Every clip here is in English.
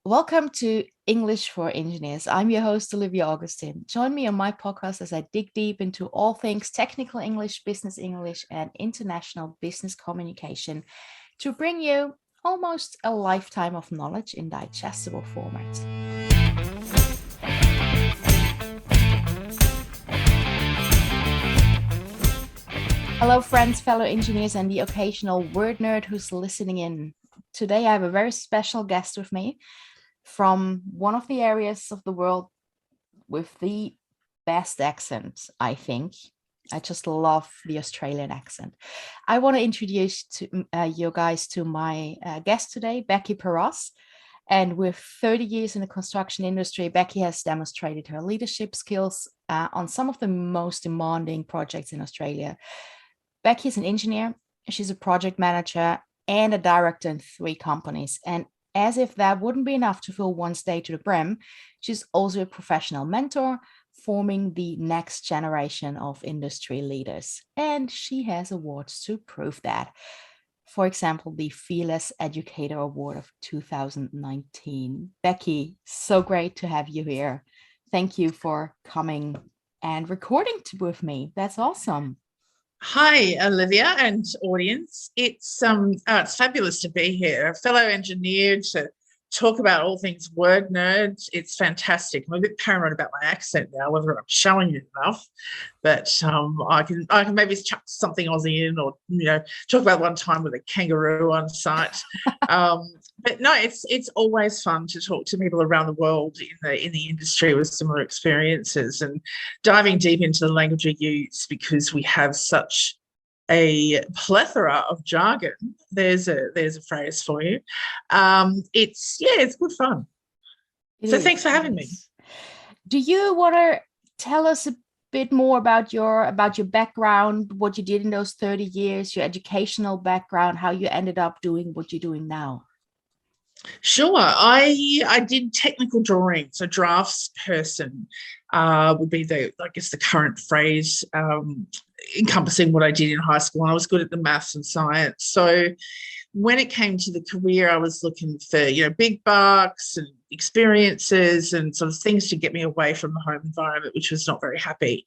Welcome to English for Engineers. I'm your host, Olivia Augustine. Join me on my podcast as I dig deep into all things technical English, business English, and international business communication to bring you almost a lifetime of knowledge in digestible format. Hello, friends, fellow engineers, and the occasional word nerd who's listening in. Today, I have a very special guest with me from one of the areas of the world with the best accent, I think. I just love the Australian accent. I want to introduce you guys to my guest today, Becky Paroz. And with 30 years in the construction industry, Becky has demonstrated her leadership skills on some of the most demanding projects in Australia. Becky is an engineer, she's a project manager and a director in 3 companies. And as if that wouldn't be enough to fill one's day to the brim, she's also a professional mentor, forming the next generation of industry leaders. And she has awards to prove that. For example, the Fearless Educator Award of 2019. Becky, so great to have you here. Thank you for coming and recording with me. That's awesome. Hi, Olivia and audience. It's fabulous to be here, a fellow engineer to talk about all things word nerds. It's fantastic. I'm a bit paranoid about my accent now, whether I'm showing it enough, but I can maybe chuck something Aussie in, or talk about one time with a kangaroo on site. But no, it's always fun to talk to people around the world in the industry with similar experiences and diving deep into the language we use, because we have such a plethora of jargon. There's a phrase for you. It's good fun. Thanks for having me. Do you want to tell us a bit more about your background, what you did in those 30 years, your educational background, how you ended up doing what you're doing now? Sure. I did technical drawing, so drafts person would be the current phrase, encompassing what I did in high school. I was good at the maths and science. So when it came to the career, I was looking for, big bucks and experiences and sort of things to get me away from the home environment, which was not very happy.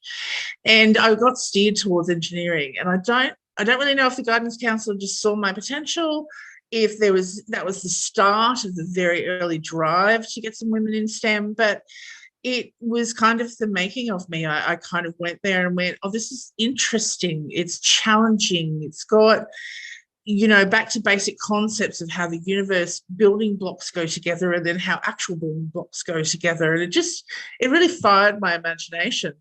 And I got steered towards engineering. And I don't really know if the guidance counsellor just saw my potential, if that was the start of the very early drive to get some women in STEM, but it was kind of the making of me. I kind of went there and went, oh, this is interesting. It's challenging. It's got, back to basic concepts of how the universe building blocks go together and then how actual building blocks go together. And it really fired my imagination.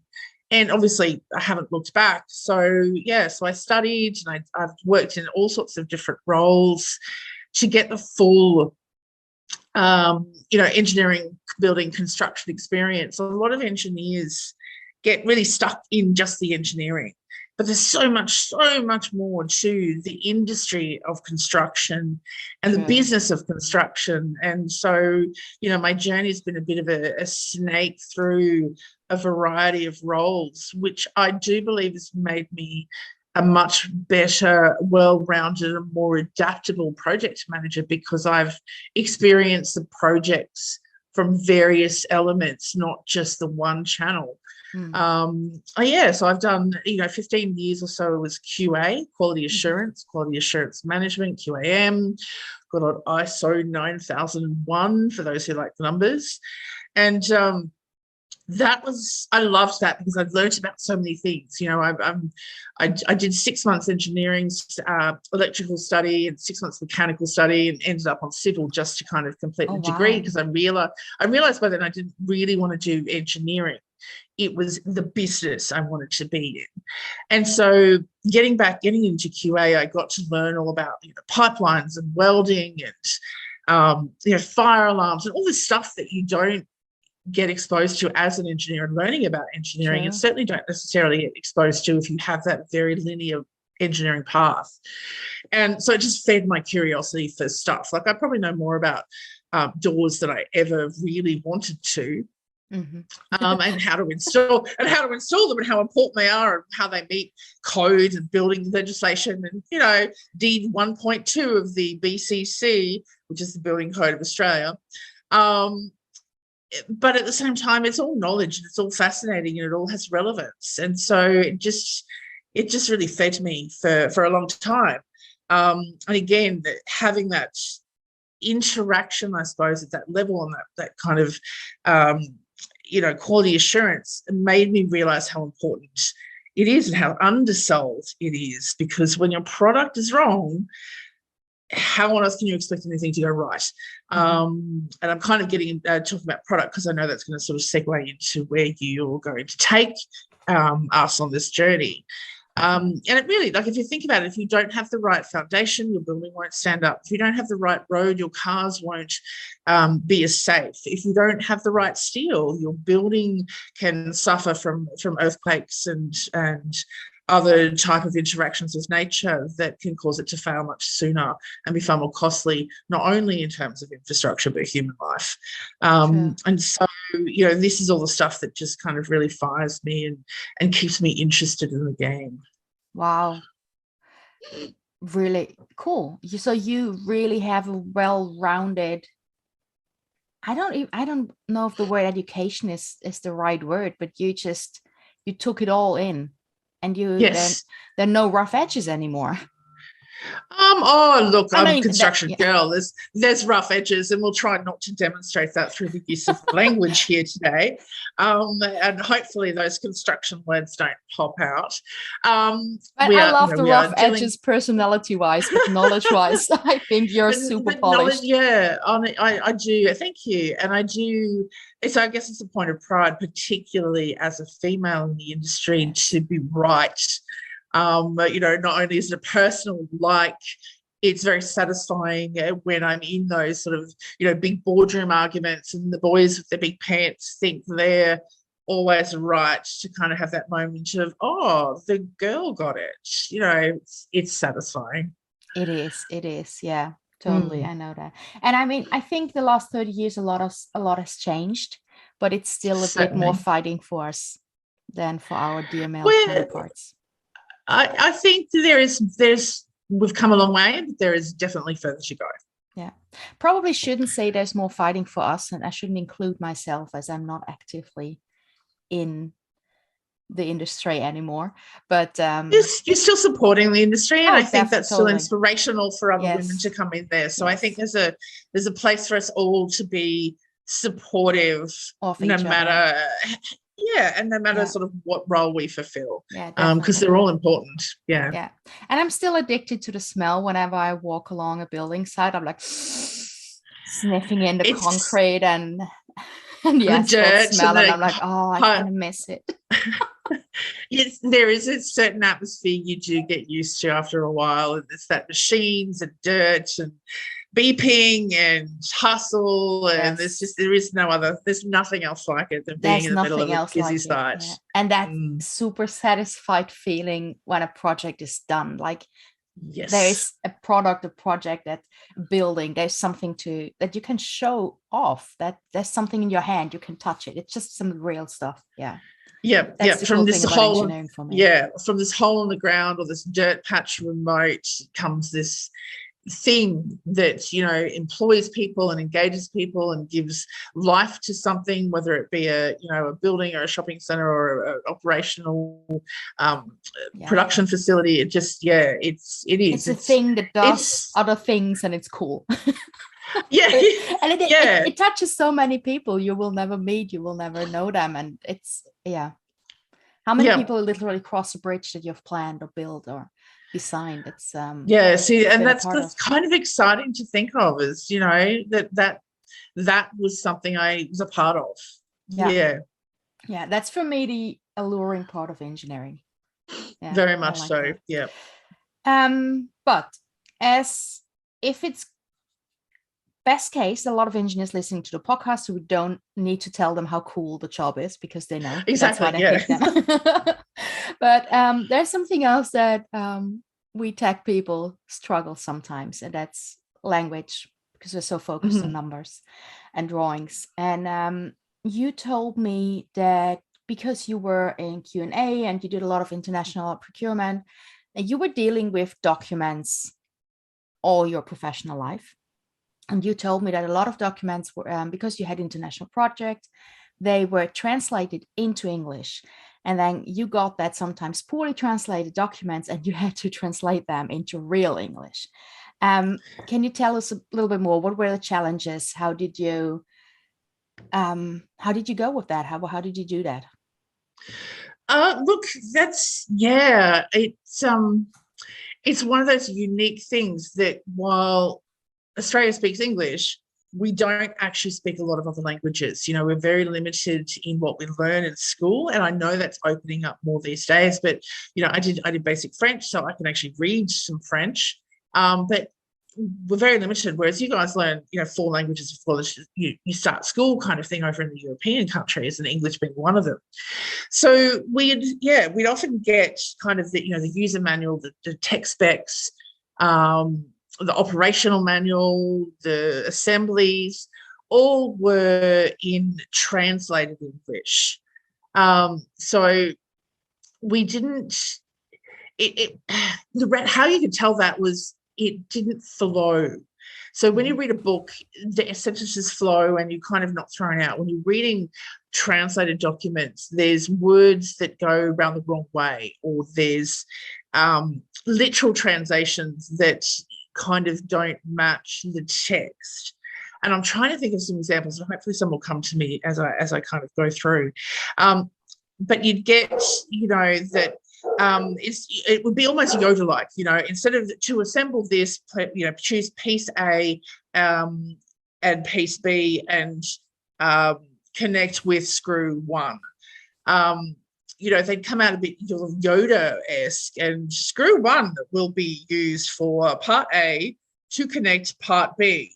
And obviously I haven't looked back. So I studied and I've worked in all sorts of different roles to get the full engineering, building, construction experience. A lot of engineers get really stuck in just the engineering, but there's so much more to the industry of construction and the business of construction. And so, my journey has been a bit of a snake through a variety of roles, which I do believe has made me a much better, well-rounded and more adaptable project manager, because I've experienced the projects from various elements, not just the one channel. So I've done 15 years or so was QA, quality assurance management, QAM, got on ISO 9001 for those who like the numbers. And I loved that because I've learned about so many things. I did 6 months engineering, electrical study, and 6 months mechanical study, and ended up on civil just to kind of complete the degree, because I realized by then I didn't really want to do engineering. It was the business I wanted to be in. And so getting into QA, I got to learn all about pipelines and welding and fire alarms and all this stuff that you don't get exposed to as an engineer and learning about engineering, and certainly don't necessarily get exposed to if you have that very linear engineering path. And so it just fed my curiosity for stuff. Like, I probably know more about doors than I ever really wanted to. And how to install them, and how important they are, and how they meet code and building legislation, and D 1.2 of the BCC, which is the Building Code of Australia. Um, but at the same time, it's all knowledge and it's all fascinating and it all has relevance. And so it just really fed me for a long time. And again, having that interaction, I suppose, at that level and that kind of quality assurance made me realize how important it is and how undersold it is, because when your product is wrong, how on earth can you expect anything to go right? And I'm kind of getting talking about product because I know that's going to sort of segue into where you're going to take us on this journey. And it really, like, if you think about it, if you don't have the right foundation, your building won't stand up. If you don't have the right road, your cars won't be as safe. If you don't have the right steel, your building can suffer from earthquakes and other type of interactions with nature that can cause it to fail much sooner and be far more costly, not only in terms of infrastructure, but human life. And so, this is all the stuff that just kind of really fires me and keeps me interested in the game. Wow. Really cool. So you really have a well-rounded, I don't know if the word education is the right word, but you took it all in. And yes. there are no rough edges anymore. Look, I'm a construction girl. There's rough edges, and we'll try not to demonstrate that through the use of language here today. And hopefully those construction words don't pop out. But I love the rough edges personality-wise, but knowledge-wise, I think you're super polished. I do. Thank you. And I do. So I guess it's a point of pride, particularly as a female in the industry, to be right. Not only is it a personal like, it's very satisfying when I'm in those sort of, big boardroom arguments and the boys with their big pants think they're always right, to kind of have that moment of, oh, the girl got it. It's satisfying. It is. Yeah, totally. I know that. And I mean, I think the last 30 years, a lot has changed, but it's still a bit more fighting for us than for our dear male counterparts. I think we've come a long way, but there is definitely further to go. Yeah, probably shouldn't say there's more fighting for us, and I shouldn't include myself as I'm not actively in the industry anymore. But you're still supporting the industry, and I think that's still inspirational for other women to come in there. So I think there's a place for us all to be supportive, no matter. And no matter sort of what role we fulfill, because they're all important. Yeah. And I'm still addicted to the smell. Whenever I walk along a building site, I'm like sniffing in the concrete and the dirt smell, and I'm like, oh, I kind of miss it. Yes, there is a certain atmosphere you do get used to after a while, and it's that machines and dirt and beeping and hustle, and there's nothing else like it than being in the middle of a busy site. And that super satisfied feeling when a project is done. Like there is a project, that building, there's something that you can show off, that there's something in your hand, you can touch it. It's just some real stuff. From this hole in the ground or this dirt patch remote comes this thing that employs people and engages people and gives life to something, whether it be a building or a shopping center or an operational production facility. It is. It's a thing that does other things, and it's cool. And it touches so many people you will never meet, you will never know them, and it's how many people literally cross a bridge that you've planned or built or designed? It's and that's kind of exciting to think of, is that was something I was a part of. That's for me the alluring part of engineering. Very much so. But as if it's best case, a lot of engineers listening to the podcast, so we don't need to tell them how cool the job is, because they know exactly. That's why they pick them. But there's something else that we tech people struggle sometimes, and that's language, because we're so focused on numbers and drawings. And you told me that because you were in Q&A and you did a lot of international procurement, and you were dealing with documents all your professional life. And you told me that a lot of documents were, because you had international projects, they were translated into English. And then you got that sometimes poorly translated documents and you had to translate them into real English. Can you tell us a little bit more? What were the challenges? How did you go with that? How did you do that? Look, it's one of those unique things that while Australia speaks English, we don't actually speak a lot of other languages. We're very limited in what we learn in school, and I know that's opening up more these days. But I did basic French, so I can actually read some French. But we're very limited, whereas you guys learn 4 languages before you start school, kind of thing, over in the European countries, and English being one of them. So we'd often get kind of the user manual, the tech specs, the operational manual, the assemblies, all were in translated English. So we didn't. How you could tell that was it didn't flow. So when you read a book, the sentences flow and you're kind of not thrown out. When you're reading translated documents, there's words that go around the wrong way, or there's literal translations that kind of don't match the text. And I'm trying to think of some examples, and hopefully some will come to me as I kind of go through. But you'd get, that it would be almost Yoda-like, instead of to assemble this, choose piece A and piece B and connect with screw 1. They'd come out a bit Yoda-esque, and screw 1 will be used for part A to connect part B.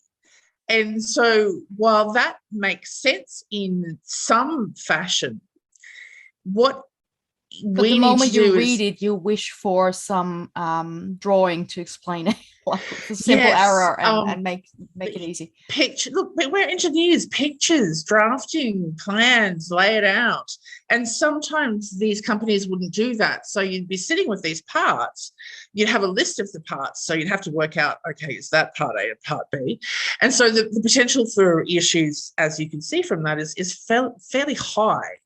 And so while that makes sense in some fashion, what but we the moment you read it, you wish for some drawing to explain it, like a simple error, and make it easy. Look, we're engineers. Pictures, drafting, plans, lay it out. And sometimes these companies wouldn't do that. So you'd be sitting with these parts. You'd have a list of the parts. So you'd have to work out, okay, is that part A and part B? And so the potential for issues, as you can see from that, is fairly high.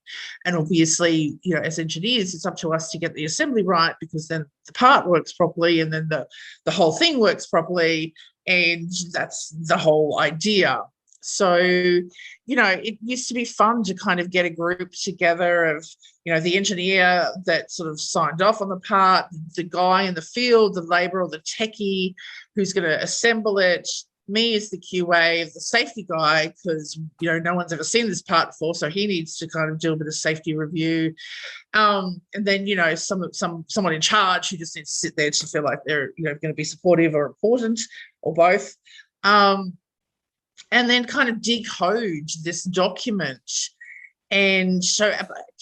And obviously, as engineers, it's up to us to get the assembly right, because then the part works properly and then the whole thing works properly. And that's the whole idea. So, it used to be fun to kind of get a group together of, the engineer that sort of signed off on the part, the guy in the field, the labourer or the techie who's going to assemble it, me as the QA, the safety guy, because, no one's ever seen this part before, so he needs to kind of do a bit of safety review. And then, someone in charge who just needs to sit there to feel like they're, going to be supportive or important, or both. And then kind of decode this document. And so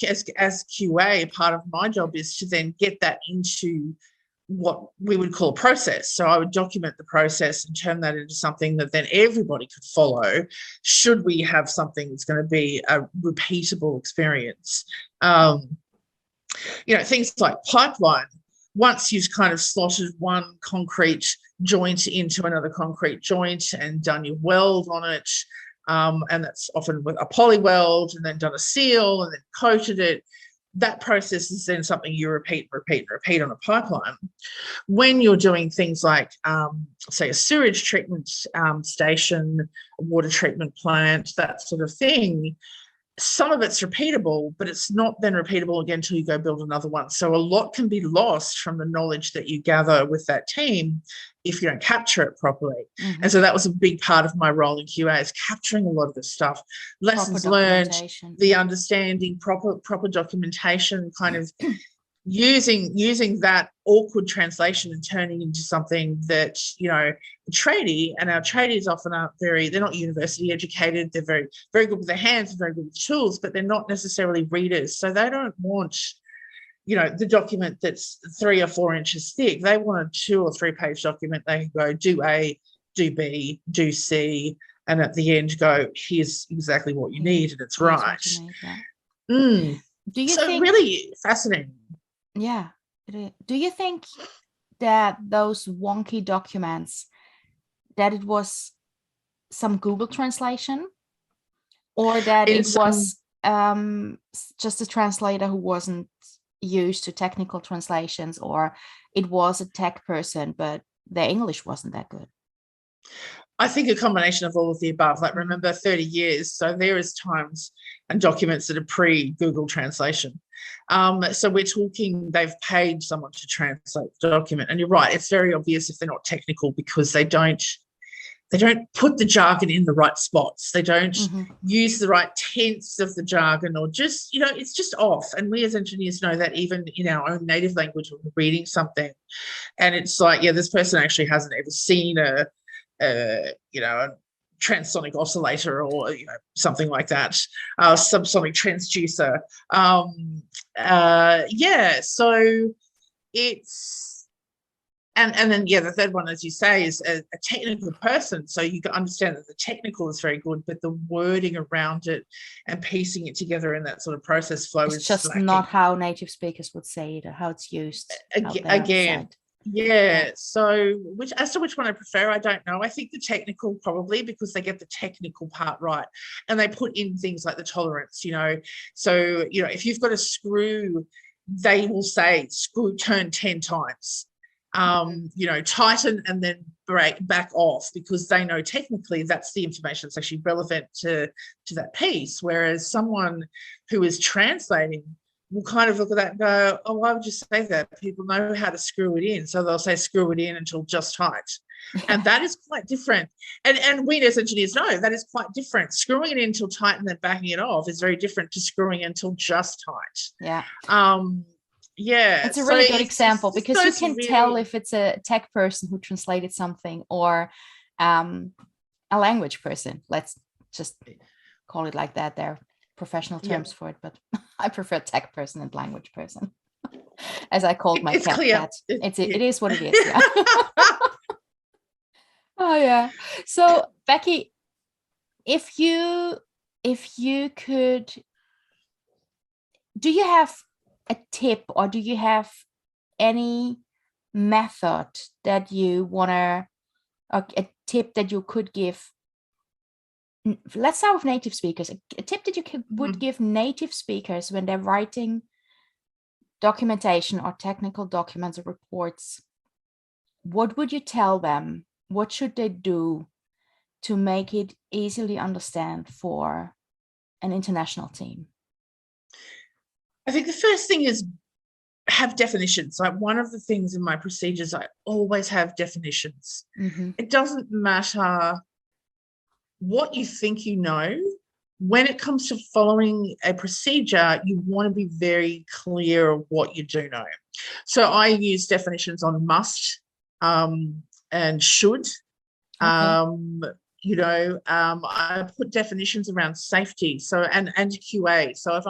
as QA, part of my job is to then get that into what we would call a process. So I would document the process and turn that into something that then everybody could follow, should we have something that's going to be a repeatable experience. Things like pipeline. Once you've kind of slotted one concrete joint into another concrete joint and done your weld on it, and that's often with a poly weld, and then done a seal and then coated it, that process is then something you repeat on a pipeline. When you're doing things like, say, a sewage treatment station, a water treatment plant, that sort of thing, some of it's repeatable, but it's not then repeatable again until you go build another one. So a lot can be lost from the knowledge that you gather with that team if you don't capture it properly. Mm-hmm. And so that was a big part of my role in QA, is capturing a lot of this stuff, lessons learned, the understanding, proper documentation, kind of using that awkward translation and turning into something that, a tradie, and our tradies often aren't they're not university educated, they're very, very good with their hands, very good with tools, but they're not necessarily readers. So they don't want, the document that's 3 or 4 inches thick. They want a 2 or 3 page document. They can go do A, do B, do C, and at the end go, here's exactly what you need, and it's right. Do you think, really fascinating. Yeah. Do you think that those wonky documents, that it was some Google translation, or that it was just a translator who wasn't used to technical translations, or it was a tech person, but their English wasn't that good? I think a combination of all of the above. Like, remember, 30 years. So there is times and documents that are pre-Google translation. So we're talking, they've paid someone to translate the document. And you're right, it's very obvious if they're not technical, because they don't put the jargon in the right spots. They don't use the right tense of the jargon, or just, it's just off. And we as engineers know that even in our own native language when we're reading something. And it's like, this person actually hasn't ever seen a transonic oscillator, or something like that, subsonic transducer. So it's and then the third one, as you say, is a technical person. So you can understand that the technical is very good, but the wording around it and piecing it together in that sort of process flow is just lacking. Not how native speakers would say it, or how it's used again. So which one I prefer, I don't know. I think the technical, probably, because they get the technical part right, and they put in things like the tolerance, so if you've got a screw, they will say screw turn 10 times, tighten and then break back off, because they know technically that's the information that's actually relevant to that piece. Whereas someone who is translating will kind of look at that and go, oh, why would you say that? People know how to screw it in. So they'll say screw it in until just tight. And that is quite different. And we as engineers know that is quite different. Screwing it in until tight and then backing it off is very different to screwing it until just tight. It's a really good example, because you can tell if it's a tech person who translated something, or a language person. Let's just call it like that. There are professional terms for it, but I prefer tech person and language person, as I called my cat. It is what it is. Yeah. Oh yeah. So Becky, if you could, do you have a tip, or do you have any method that you wanna, or a tip that you could give? Let's start with native speakers. A tip that you would give native speakers when they're writing documentation or technical documents or reports. What would you tell them? What should they do to make it easily understand for an international team? I think the first thing is have definitions. Like, one of the things in my procedures, I always have definitions. It doesn't matter what you think you know. When it comes to following a procedure, you want to be very clear of what you do know. So I use definitions on must and should. I put definitions around safety, so and QA. So if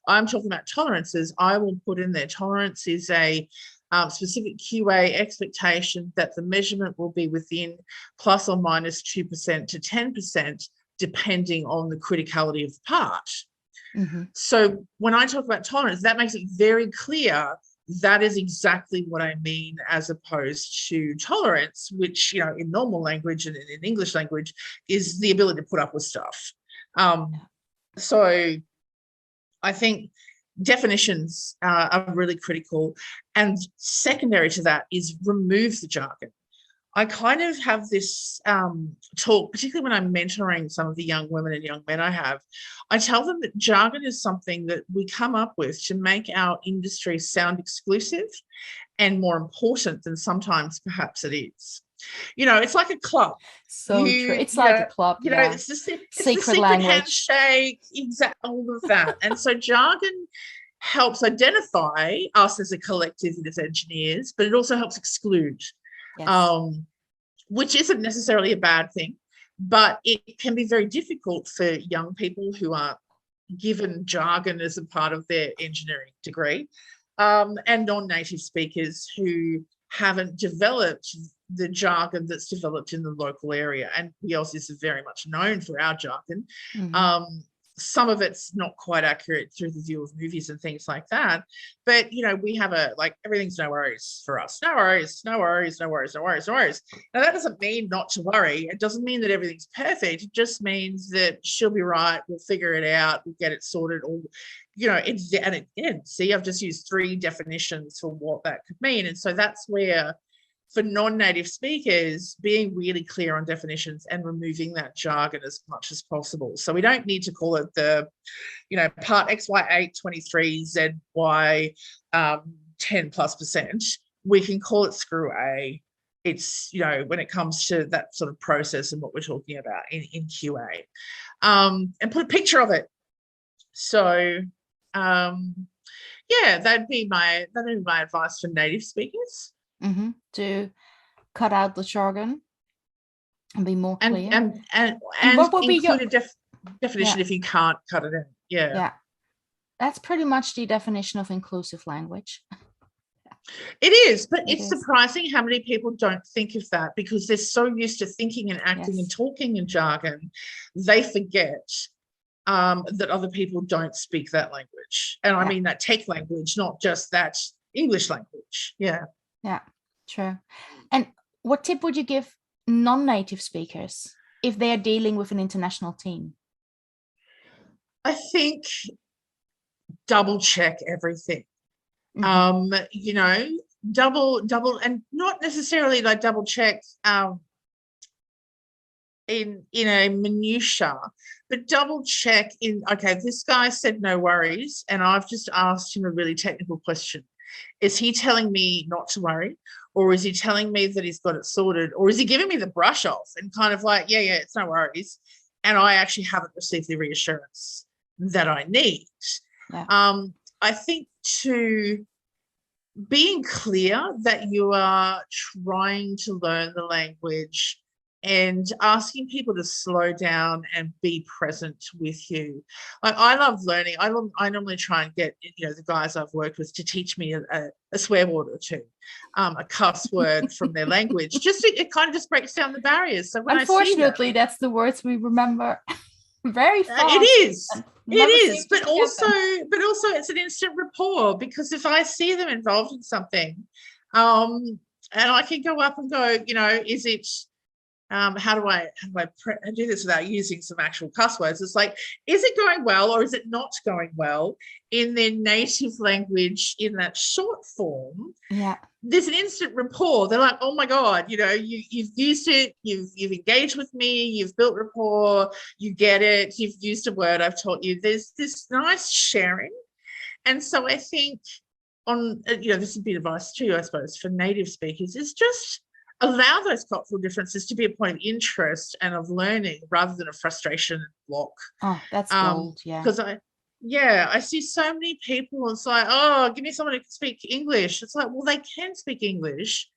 I'm talking about tolerances, I will put in there tolerance is a specific QA expectation that the measurement will be within plus or minus 2% to 10%, depending on the criticality of the part. So when I talk about tolerance, that makes it very clear that is exactly what I mean, as opposed to tolerance, which, in normal language and in English language is the ability to put up with stuff. So I think definitions are really critical. And secondary to that is remove the jargon. I kind of have this talk, particularly when I'm mentoring some of the young women and young men I tell them that jargon is something that we come up with to make our industry sound exclusive and more important than sometimes perhaps it is. It's like a club. So true. It's like a club. It's the secret language, handshake, all of that. And so jargon helps identify us as a collective and as engineers, but it also helps exclude. Which isn't necessarily a bad thing, but it can be very difficult for young people who are given jargon as a part of their engineering degree, and non-native speakers who haven't developed the jargon that's developed in the local area. And we Aussies are very much known for our jargon. some of it's not quite accurate through the view of movies and things like that. But, we have everything's no worries for us. No worries, no worries, no worries, no worries, no worries. Now, that doesn't mean not to worry. It doesn't mean that everything's perfect. It just means that she'll be right. We'll figure it out. We'll get it sorted. Or, and again, see, I've just used 3 definitions for what that could mean. And so that's where, for non-native speakers, being really clear on definitions and removing that jargon as much as possible. So we don't need to call it the, part XY8, 23, ZY 10+%. We can call it screw A. It's, when it comes to that sort of process and what we're talking about in QA, and put a picture of it. So, that'd be my advice for native speakers. To cut out the jargon and be more clear. And what would be your definition if you can't cut it in? Yeah. That's pretty much the definition of inclusive language. It is, but it's surprising how many people don't think of that, because they're so used to thinking and acting and talking in jargon, they forget that other people don't speak that language. And I mean that tech language, not just that English language. Yeah, true. And what tip would you give non-native speakers if they are dealing with an international team? I think double check everything. Double, and not necessarily like double check in a minutia, but double check in, okay, this guy said no worries, and I've just asked him a really technical question. Is he telling me not to worry, or is he telling me that he's got it sorted, or is he giving me the brush off and kind of like, yeah, it's no worries, and I actually haven't received the reassurance that I need? I think to being clear that you are trying to learn the language and asking people to slow down and be present with you. I love learning. I normally try and get the guys I've worked with to teach me a swear word or two, a cuss word from their language. It kind of just breaks down the barriers. So when unfortunately, that's the words we remember very fast. It is, but also it's an instant rapport, because if I see them involved in something, and I can go up and go, is it? How do I do this without using some actual cuss words? It's like, is it going well or is it not going well in their native language in that short form? Yeah. There's an instant rapport. They're like, oh my God, you've used it, you've engaged with me, you've built rapport, you get it, you've used a word I've taught you. There's this nice sharing. And so I think this would be advice too, I suppose, for native speakers, is just allow those cultural differences to be a point of interest and of learning rather than a frustration block. Oh, that's gold. Yeah. Because I see so many people, it's like, oh, give me someone who can speak English. It's like, well, they can speak English.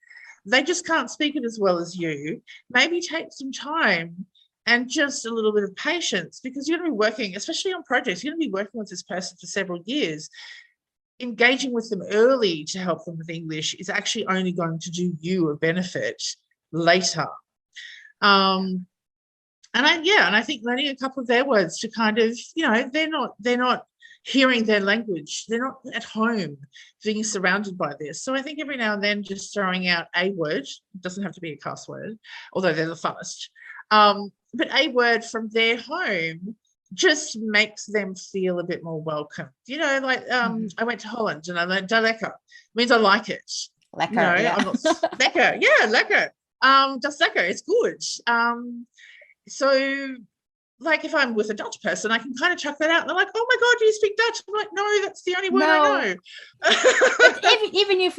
They just can't speak it as well as you. Maybe take some time and just a little bit of patience, because you're going to be working, especially on projects, you're going to be working with this person for several years. Engaging with them early to help them with English is actually only going to do you a benefit later. And I think learning a couple of their words to kind of, they're not hearing their language. They're not at home being surrounded by this. So I think every now and then just throwing out a word, it doesn't have to be a cuss word, although they're the funnest, but a word from their home just makes them feel a bit more welcome. I went to Holland and I learned de lekker. Means I like it. Lekker, I'm not lekker. Yeah, lekker. Just lekker. It's good. So like if I'm with a Dutch person, I can kind of chuck that out. And they're like, oh my God, do you speak Dutch? I'm like, no, that's the only word I know. even if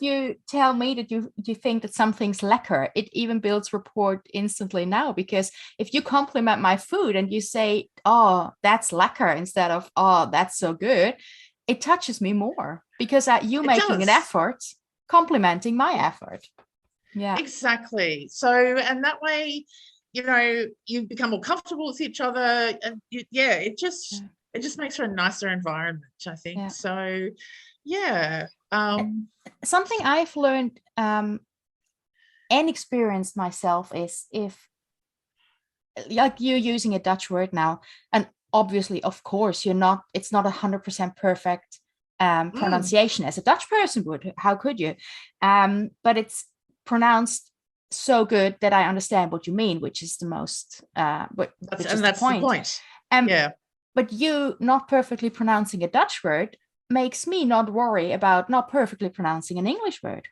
you tell me that you think that something's lekker, it even builds rapport instantly now, because if you compliment my food and you say, oh, that's lekker, instead of, oh, that's so good, it touches me more, because you making an effort, complimenting my effort. Yeah, exactly. So, and that way, you become more comfortable with each other, and it just makes for a nicer environment, I think. Yeah. So, yeah. Something I've learned and experienced myself is, if, like, you're using a Dutch word now, and obviously, of course, it's not 100% perfect pronunciation as a Dutch person would. How could you? But it's pronounced so good that I understand what you mean, which is the most, that's the point. But you not perfectly pronouncing a Dutch word makes me not worry about not perfectly pronouncing an English word.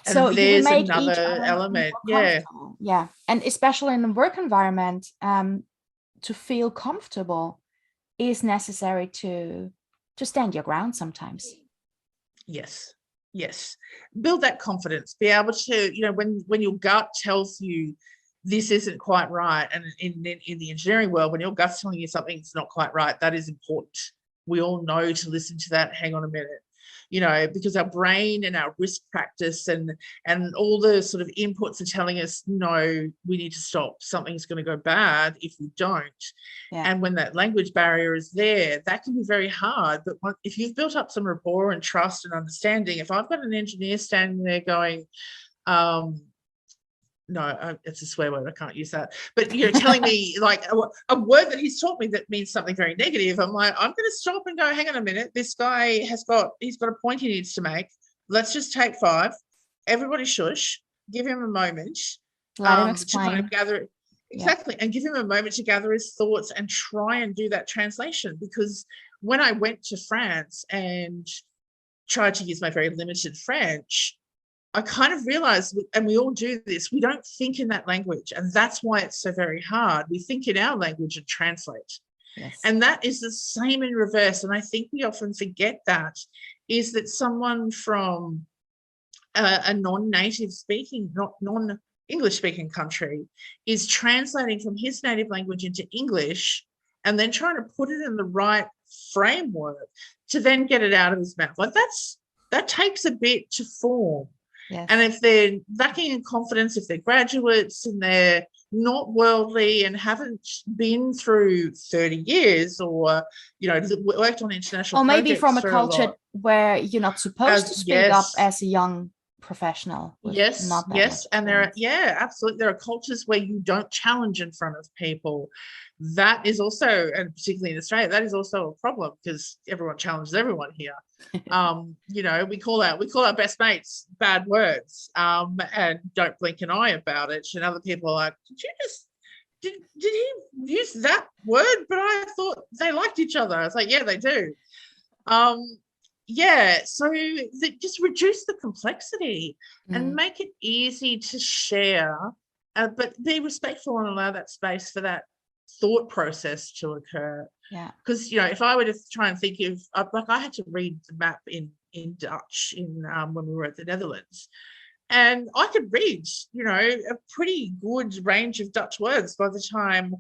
And so you there's make another element. Yeah. And especially in the work environment, to feel comfortable is necessary to stand your ground sometimes. Yes. Build that confidence. Be able to, when your gut tells you this isn't quite right, and in the engineering world, when your gut's telling you something's not quite right, that is important. We all know to listen to that. Hang on a minute. Because our brain and our risk practice and all the sort of inputs are telling us, no, we need to stop. Something's going to go bad if we don't. Yeah. And when that language barrier is there, that can be very hard. But if you've built up some rapport and trust and understanding, if I've got an engineer standing there going, no, it's a swear word, I can't use that. But telling me like a word that he's taught me that means something very negative, I'm like, I'm going to stop and go, hang on a minute. This guy he's got a point he needs to make. Let's just take 5. Everybody shush. Give him a moment. Let him explain. To kind of gather exactly, and give him a moment to gather his thoughts and try and do that translation. Because when I went to France and tried to use my very limited French, I kind of realized, and we all do this, we don't think in that language. And that's why it's so very hard. We think in our language and translate. Yes. And that is the same in reverse. And I think we often forget that, is that someone from a non-native speaking, non-English speaking country is translating from his native language into English and then trying to put it in the right framework to then get it out of his mouth. Like that takes a bit to form. Yes. And if they're lacking in confidence, if they're graduates and they're not worldly and haven't been through 30 years or, worked on international or maybe projects from a culture where you're not supposed to speak up as a young professional. Yes. And absolutely. There are cultures where you don't challenge in front of people. That is also, and particularly in Australia, that is also a problem because everyone challenges everyone here. We call our best mates bad words and don't blink an eye about it. And other people are like, did he use that word? But I thought they liked each other. I was like, yeah, they do. So just reduce the complexity and make it easy to share, but be respectful and allow that space for that thought process to occur. Yeah. Because, if I were to try and think of, I had to read the map in Dutch when we were at the Netherlands. And I could read, a pretty good range of Dutch words by the time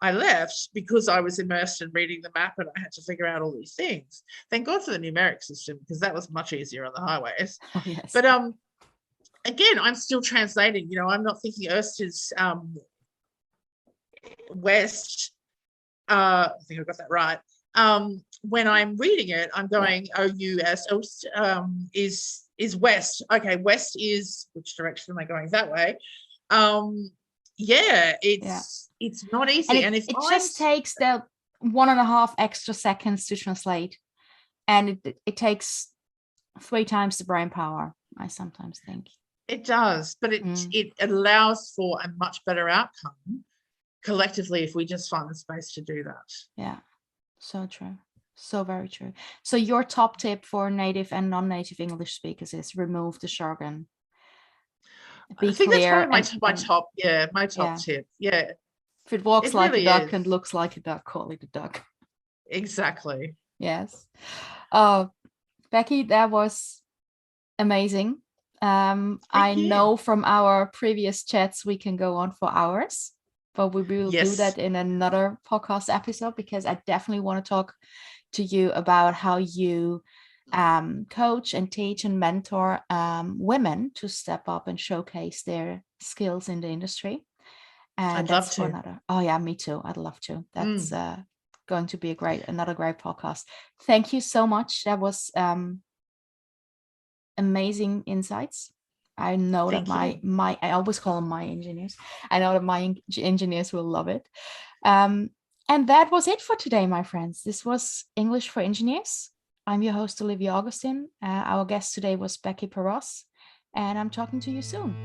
I left because I was immersed in reading the map and I had to figure out all these things. Thank God for the numeric system because that was much easier on the highways. Oh, yes. But again, I'm still translating. I'm not thinking Erst is west. I think I got that right. When I'm reading it, I'm going O-U-S. Oost is west. Okay, west is, which direction am I going? That way. It's not easy. And it just takes the 1.5 extra seconds to translate. And it takes 3 times the brain power, I sometimes think. It does, but it allows for a much better outcome collectively if we just find the space to do that. Yeah, so true. So very true. So your top tip for native and non-native English speakers is remove the jargon. I think that's probably my top tip. Yeah. If it walks like a duck and looks like a duck, call it a duck. Exactly. Yes. Becky, that was amazing. I know from our previous chats we can go on for hours, but we will do that in another podcast episode because I definitely want to talk to you about how you coach and teach and mentor women to step up and showcase their skills in the industry. And I'd love to. Oh yeah, me too. I'd love to. That's going to be another great podcast. Thank you so much. That was amazing insights. I know that I always call them my engineers. I know that my engineers will love it. And that was it for today, my friends. This was English for Engineers. I'm your host, Olivia Augustin. Our guest today was Becky Paroz, and I'm talking to you soon.